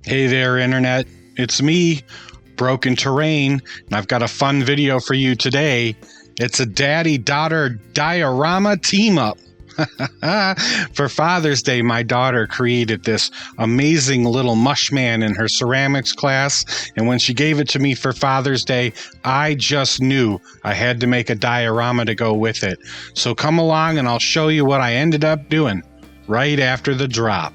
Hey there, Internet. It's me, Broken Terrain, and I've got a fun video for you today. It's a daddy-daughter diorama team-up. For Father's Day, my daughter created this amazing little Mushman in her ceramics class, and when she gave it to me for Father's Day, I just knew I had to make a diorama to go with it. So come along and I'll show you what I ended up doing right after the drop.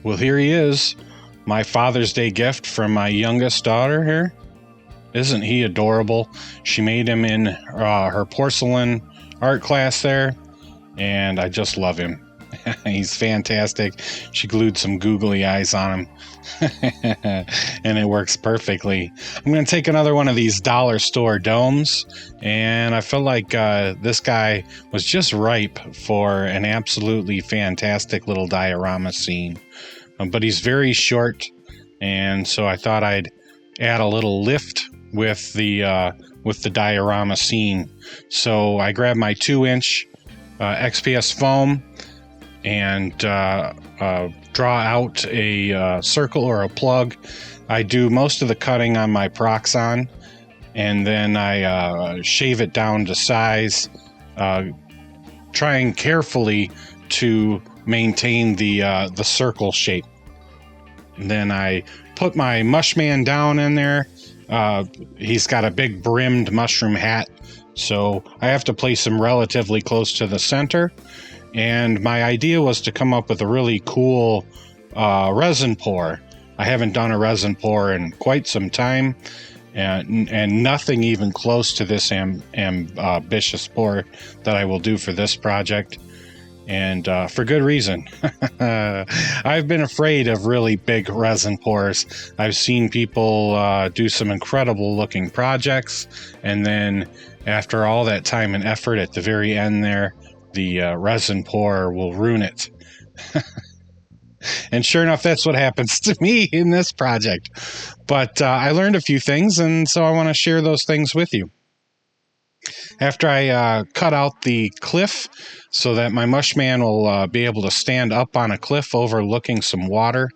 Well, here he is, my Father's Day gift from my youngest daughter here. Isn't he adorable? She made him in her porcelain art class there, and I just love him. He's fantastic. She glued some googly eyes on him, and it works perfectly. I'm going to take another one of these dollar store domes, and I feel like this guy was just ripe for an absolutely fantastic little diorama scene. But he's very short, and so I thought I'd add a little lift with the diorama scene. So I grabbed my 2-inch XPS foam and draw out a circle or a plug. I do most of the cutting on my Proxxon, and then I shave it down to size, trying carefully to maintain the circle shape. And then I put my Mushman down in there. He's got a big brimmed mushroom hat, so I have to place him relatively close to the center. And my idea was to come up with a really cool resin pour. I haven't done a resin pour in quite some time, and nothing even close to this ambitious pour that I will do for this project. And for good reason. I've been afraid of really big resin pours. I've seen people do some incredible looking projects, and then after all that time and effort at the very end there, the resin pour will ruin it. And sure enough, that's what happens to me in this project. But I learned a few things, and so I want to share those things with you. After I cut out the cliff so that my Mushman will be able to stand up on a cliff overlooking some water,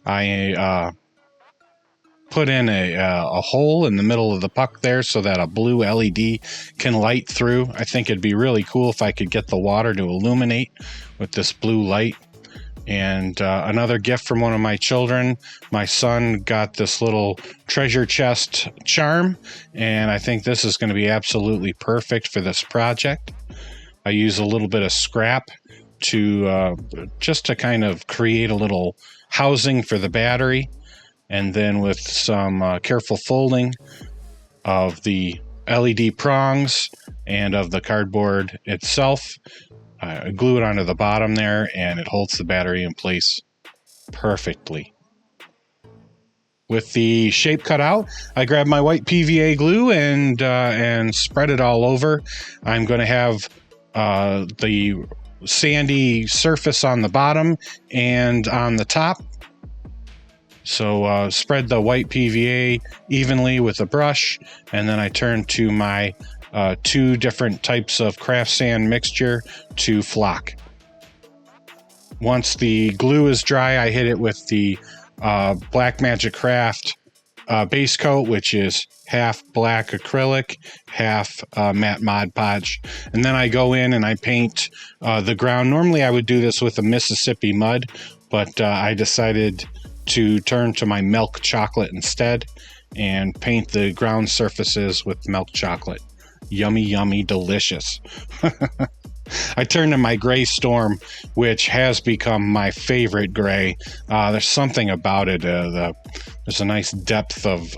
I put in a hole in the middle of the puck there so that a blue LED can light through. I think it'd be really cool if I could get the water to illuminate with this blue light. And another gift from one of my children, my son got this little treasure chest charm, and I think this is going to be absolutely perfect for this project. I use a little bit of scrap to just to kind of create a little housing for the battery, and then with some careful folding of the LED prongs and of the cardboard itself, I glue it onto the bottom there, and it holds the battery in place perfectly. With the shape cut out, I grab my white PVA glue and spread it all over. I'm going to have the sandy surface on the bottom and on the top. So spread the white PVA evenly with a brush, and then I turn to my 2 different types of craft sand mixture to flock. Once the glue is dry, I hit it with the Black Magic Craft base coat, which is half black acrylic, half matte Mod Podge. And then I go in and I paint the ground. Normally I would do this with a Mississippi mud, but I decided to turn to my milk chocolate instead and paint the ground surfaces with milk chocolate. Yummy, yummy, delicious. I turn to my gray storm, which has become my favorite gray. There's something about it. There's a nice depth of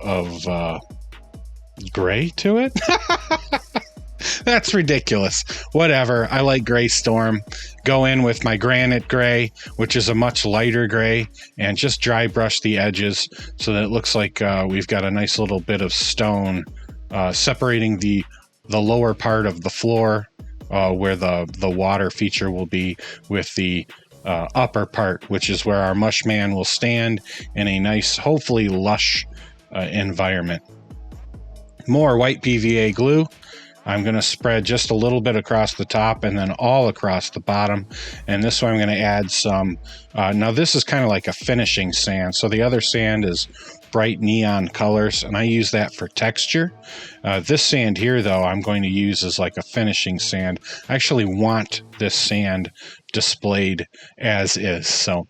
gray to it. That's ridiculous. Whatever. I like gray storm. Go in with my granite gray, which is a much lighter gray, and just dry brush the edges so that it looks like we've got a nice little bit of stone separating the lower part of the floor where the water feature will be with the upper part, which is where our Mushman will stand in a nice, hopefully lush environment. More white PVA glue, I'm going to spread just a little bit across the top and then all across the bottom. And this one I'm going to add some, now this is kind of like a finishing sand. So the other sand is bright neon colors, and I use that for texture. This sand here, though, I'm going to use as like a finishing sand. I actually want this sand displayed as is. So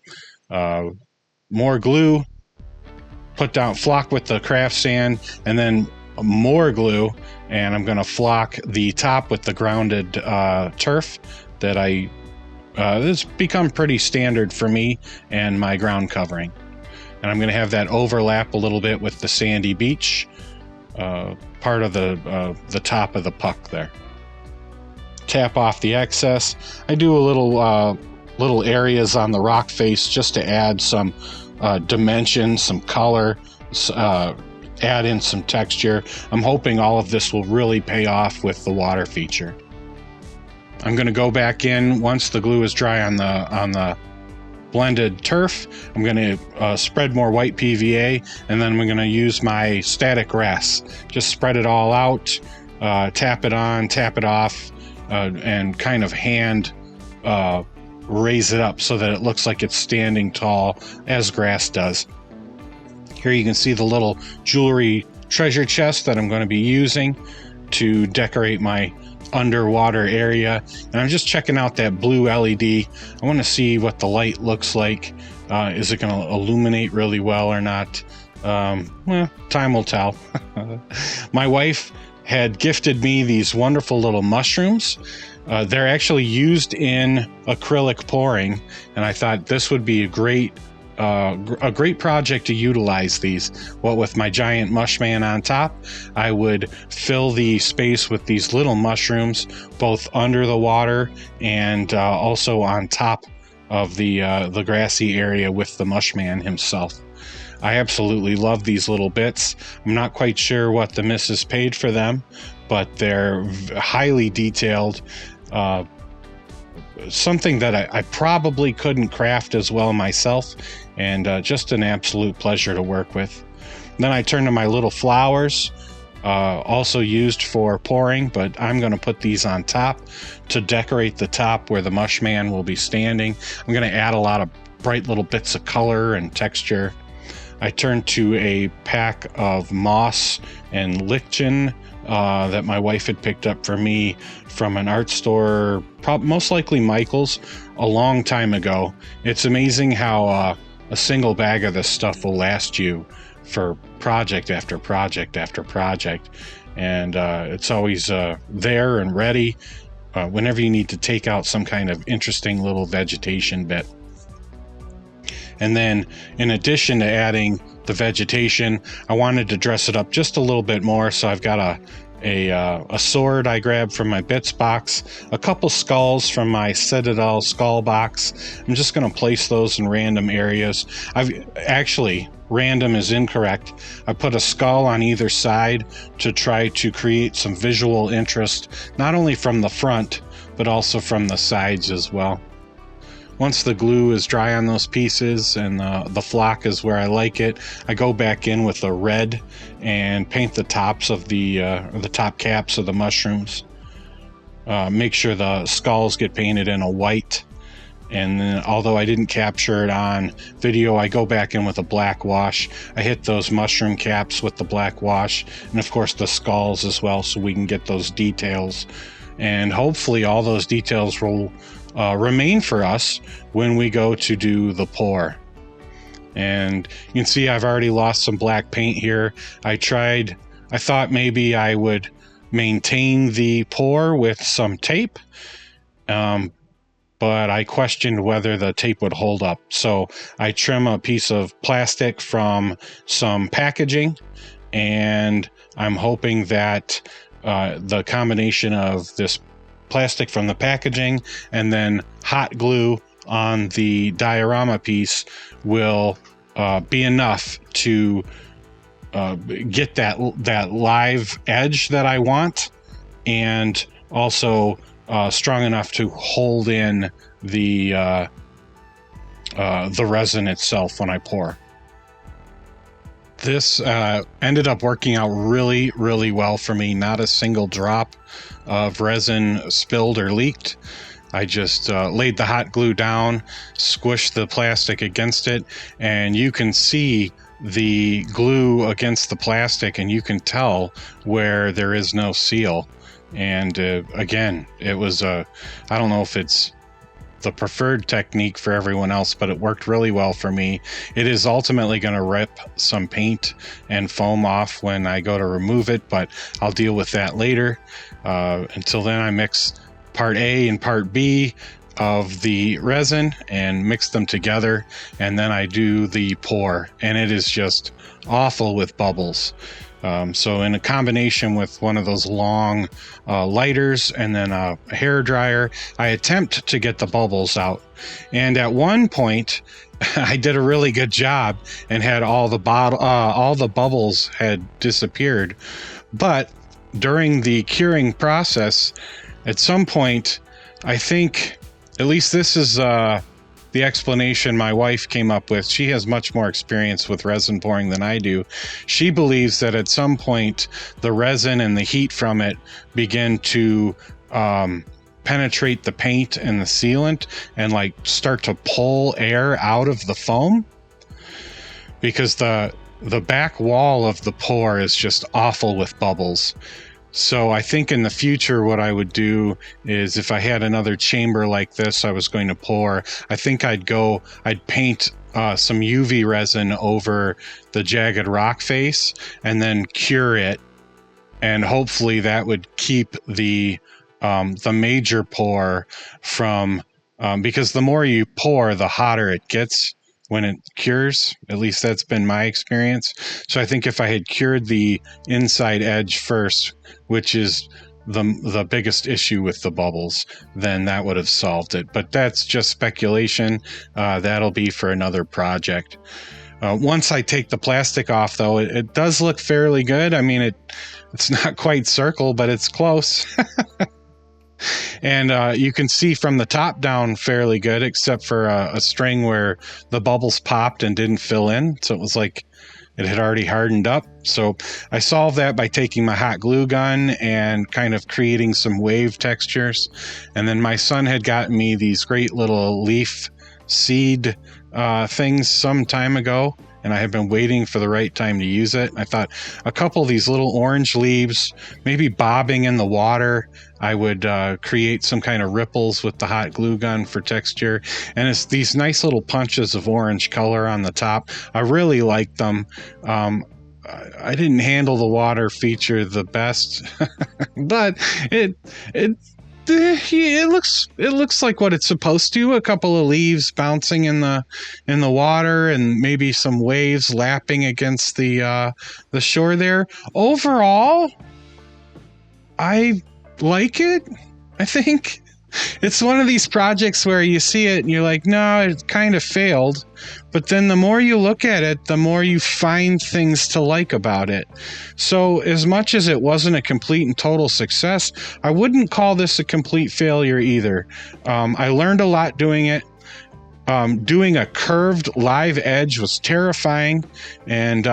more glue, put down, flock with the craft sand, and then more glue, and I'm going to flock the top with the grounded turf that it's become pretty standard for me and my ground covering. And I'm going to have that overlap a little bit with the sandy beach, part of the top of the puck there. Tap off the excess. I do a little areas on the rock face just to add some dimension, some color, add in some texture. I'm hoping all of this will really pay off with the water feature. I'm going to go back in once the glue is dry on the blended turf. I'm going to spread more white PVA, and then I'm going to use my static grass. Just spread it all out, tap it on, tap it off, and kind of hand raise it up so that it looks like it's standing tall as grass does. Here you can see the little jewelry treasure chest that I'm going to be using to decorate my underwater area. And I'm just checking out that blue LED. I want to see what the light looks like. Is it going to illuminate really well or not? Well, time will tell. My wife had gifted me these wonderful little mushrooms. They're actually used in acrylic pouring, and I thought this would be a great project to utilize these. What with my giant Mushman on top, I would fill the space with these little mushrooms, both under the water and also on top of the grassy area with the Mushman himself. I absolutely love these little bits. I'm not quite sure what the missus paid for them, but they're highly detailed. Something that I probably couldn't craft as well myself, and just an absolute pleasure to work with. Then I turn to my little flowers, also used for pouring, but I'm going to put these on top to decorate the top where the Mushman will be standing. I'm going to add a lot of bright little bits of color and texture. I turn to a pack of moss and lichen that my wife had picked up for me from an art store, most likely Michael's, a long time ago. It's amazing how a single bag of this stuff will last you for project after project after project, and it's always there and ready whenever you need to take out some kind of interesting little vegetation bit. And then, in addition to adding the vegetation, I wanted to dress it up just a little bit more, so I've got a sword I grabbed from my bits box, a couple skulls from my Citadel skull box. I'm just going to place those in random areas. Random is incorrect. I put a skull on either side to try to create some visual interest, not only from the front, but also from the sides as well. Once the glue is dry on those pieces and the flock is where I like it, I go back in with a red and paint the tops of the top caps of the mushrooms. Make sure the skulls get painted in a white. And then, although I didn't capture it on video, I go back in with a black wash. I hit those mushroom caps with the black wash, and of course the skulls as well, so we can get those details. And hopefully all those details will remain for us when we go to do the pour. And you can see I've already lost some black paint here. I thought maybe I would maintain the pour with some tape, but I questioned whether the tape would hold up. So I trim a piece of plastic from some packaging, and I'm hoping that the combination of this plastic from the packaging and then hot glue on the diorama piece will be enough to get that live edge that I want, and also strong enough to hold in the resin itself when I pour. This ended up working out really, really well for me. Not a single drop of resin spilled or leaked. I just laid the hot glue down, squished the plastic against it, and you can see the glue against the plastic, and you can tell where there is no seal. And again, it was I don't know if it's the preferred technique for everyone else, but it worked really well for me. It is ultimately going to rip some paint and foam off when I go to remove it, but I'll deal with that later. Until then, I mix part A and part B of the resin and mix them together, and then I do the pour, and it is just awful with bubbles. So in a combination with one of those long lighters and then a hair dryer, I attempt to get the bubbles out. And at one point, I did a really good job and had all the bubbles had disappeared. But during the curing process, at some point, I think, at least this is the explanation my wife came up with. She has much more experience with resin pouring than I do. She believes that at some point the resin and the heat from it begin to penetrate the paint and the sealant and like start to pull air out of the foam, because the back wall of the pour is just awful with bubbles. So I think in the future, what I would do is, if I had another chamber like this I was going to pour, I think I'd paint some UV resin over the jagged rock face and then cure it. And hopefully that would keep the major pour from, because the more you pour, the hotter it gets when it cures. At least that's been my experience. So I think if I had cured the inside edge first, which is the biggest issue with the bubbles, then that would have solved it. But that's just speculation. That'll be for another project. Once I take the plastic off, though, it does look fairly good. I mean, it's not quite circle, but it's close. And you can see from the top down fairly good, except for a string where the bubbles popped and didn't fill in. So it was like it had already hardened up. So I solved that by taking my hot glue gun and kind of creating some wave textures. And then my son had gotten me these great little leaf seed things some time ago, and I have been waiting for the right time to use it. I thought a couple of these little orange leaves, maybe bobbing in the water, I would create some kind of ripples with the hot glue gun for texture. And it's these nice little punches of orange color on the top. I really like them. I didn't handle the water feature the best, but it looks like what it's supposed to. A couple of leaves bouncing in the water, and maybe some waves lapping against the shore there. Overall, I like it. I think it's one of these projects where you see it and you're like, no, it kind of failed. But then the more you look at it, the more you find things to like about it. So as much as it wasn't a complete and total success, I wouldn't call this a complete failure either. I learned a lot doing it. Doing a curved live edge was terrifying, and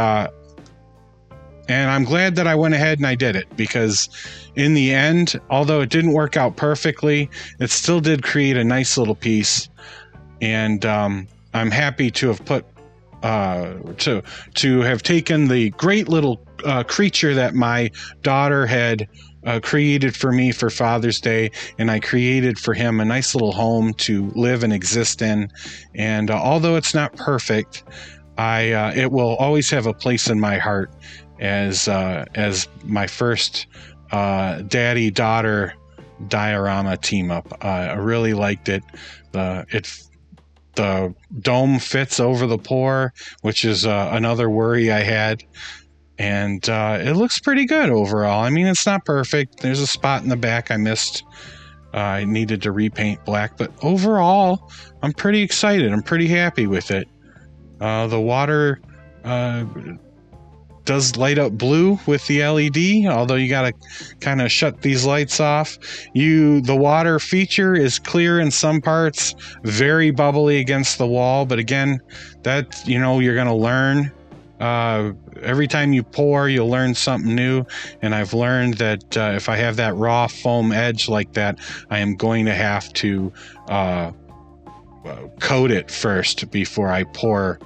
I'm glad that I went ahead and I did it, because in the end, although it didn't work out perfectly, it still did create a nice little piece. And I'm happy to have put to have taken the great little creature that my daughter had created for me for Father's Day, and I created for him a nice little home to live and exist in. And although it's not perfect, it will always have a place in my heart as my first daddy-daughter diorama team up. I really liked it. The dome fits over the pour, which is another worry I had. And it looks pretty good overall. I mean, it's not perfect. There's a spot in the back I missed. I needed to repaint black. But overall, I'm pretty excited. I'm pretty happy with it. The water does light up blue with the LED, although you got to kind of shut these lights off. The water feature is clear in some parts, very bubbly against the wall, but again, that, you're going to learn every time you pour, you'll learn something new. And I've learned that if I have that raw foam edge like that, I am going to have to coat it first before I pour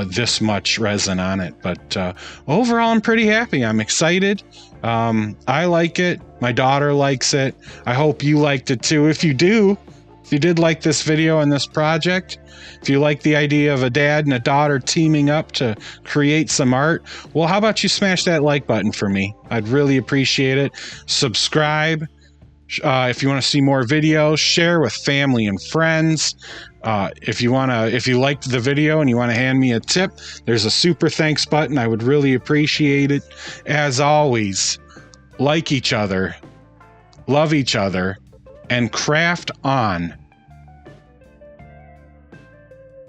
this much resin on it. But overall, I'm pretty happy. I'm excited. I like it. My daughter likes it. I hope you liked it too. If you did like this video and this project, if you like the idea of a dad and a daughter teaming up to create some art, well, how about you smash that like button for me? I'd really appreciate it. Subscribe. If you want to see more videos, share with family and friends. If you liked the video and you want to hand me a tip, there's a super thanks button. I would really appreciate it. As always, like each other, love each other, and craft on.